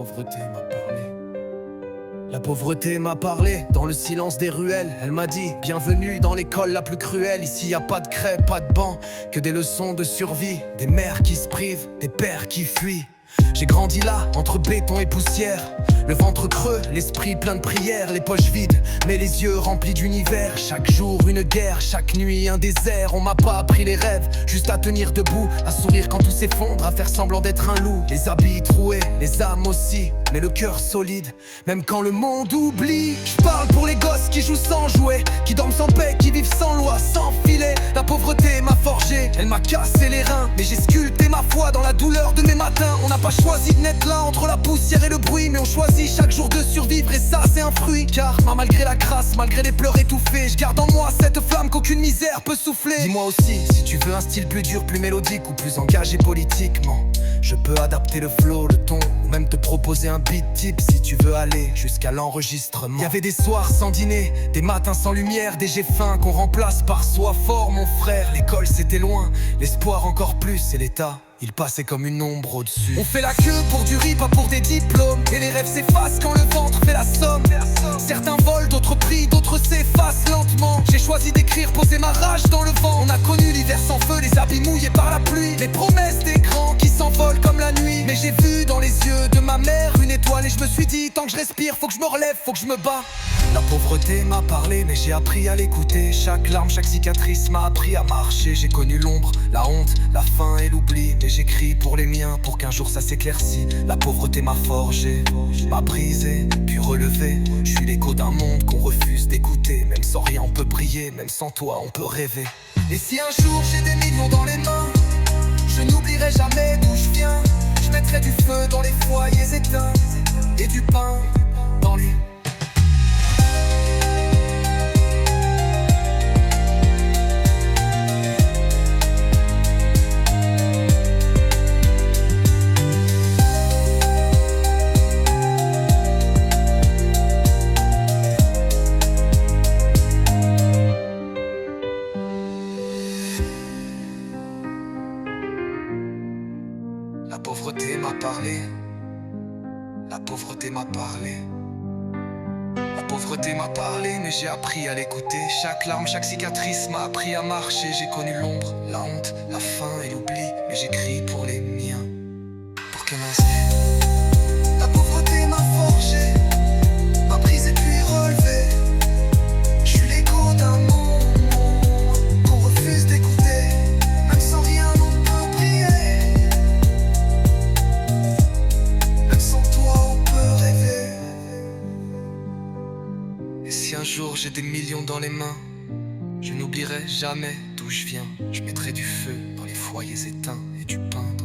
pauvreté m'a parlé. La pauvreté m'a parlé dans le silence des ruelles. Elle m'a dit bienvenue dans l'école la plus cruelle. Ici y a pas de craie, pas de banc, que des leçons de survie. Des mères qui se privent, des pères qui fuient. J'ai grandi là, entre béton et poussière. Le ventre creux, l'esprit plein de prières. Les poches vides, mais les yeux remplis d'univers. Chaque jour une guerre, chaque nuit un désert. On m'a pas appris les rêves, juste à tenir debout, à sourire quand tout s'effondre, à faire semblant d'être un loup. Les habits troués, les âmes aussi, mais le cœur solide, même quand le monde oublie. Je parle pour les gosses qui jouent sans jouer, qui dorment sans paix, qui vivent sans loi, sans filet. La pauvreté m'a forgé, elle m'a cassé les reins, mais j'ai sculpté ma foi dans la douleur de mes matins. On n'a pas choisi de naître là entre la poussière et le bruit, mais on choisit chaque jour de survivre, et ça c'est un fruit. Car malgré la crasse, malgré les pleurs étouffés, je garde en moi cette flamme qu'aucune misère peut souffler. Dis-moi aussi, si tu veux un style plus dur, plus mélodique ou plus engagé politiquement, je peux adapter le flow, le ton, ou même te proposer un beat type si tu veux aller jusqu'à l'enregistrement. Y'avait des soirs sans dîner, des matins sans lumière, des jets fins qu'on remplace par sois fort mon frère. L'école c'était loin, l'espoir encore plus, et l'État, il passait comme une ombre au-dessus. On fait la queue pour du riz, pas pour des diplômes, et les rêves s'effacent quand le ventre fait la somme. Certains volent, d'autres prient, d'autres s'effacent lentement. J'ai choisi d'écrire, poser ma rage dans le vent. On a connu l'hiver sans feu, les habits mouillés par la pluie, les promesses des grands qui s'envolent comme la nuit. Mais j'ai vu dans les yeux de ma mère une étoile, et je me suis dit tant que je respire, faut que je me relève, faut que je me bats. La pauvreté m'a parlé, mais j'ai appris à l'écouter. Chaque larme, chaque cicatrice m'a appris à marcher. J'ai connu l'ombre, la honte, la faim et l'oubli, mais j'écris pour les miens, pour qu'un jour ça s'éclaircit. La pauvreté m'a forgé, m'a brisé, puis relevé. Je suis l'écho d'un monde qu'on refuse d'écouter. Même sans rien on peut briller, même sans toi on peut rêver. Et si un jour j'ai des millions dans les mains, je n'oublierai jamais d'où je viens. Je mettrai du feu dans les foyers éteints, et du pain dans les... La pauvreté m'a parlé, la pauvreté m'a parlé. La pauvreté m'a parlé, mais j'ai appris à l'écouter. Chaque larme, chaque cicatrice m'a appris à marcher. J'ai connu l'ombre, la honte, la faim et l'oubli, mais j'écris pour les miens, pour que la pauvreté m'a forgé, m'a brisé puis relevé. Je suis l'écho d'un monde qu'on refuse d'écouter. Même sans rien on peut prier, même sans toi on peut rêver. Et si un jour j'ai des millions dans les mains, je n'oublierai jamais d'où je viens. Je mettrai du feu dans les foyers éteints et du pain dans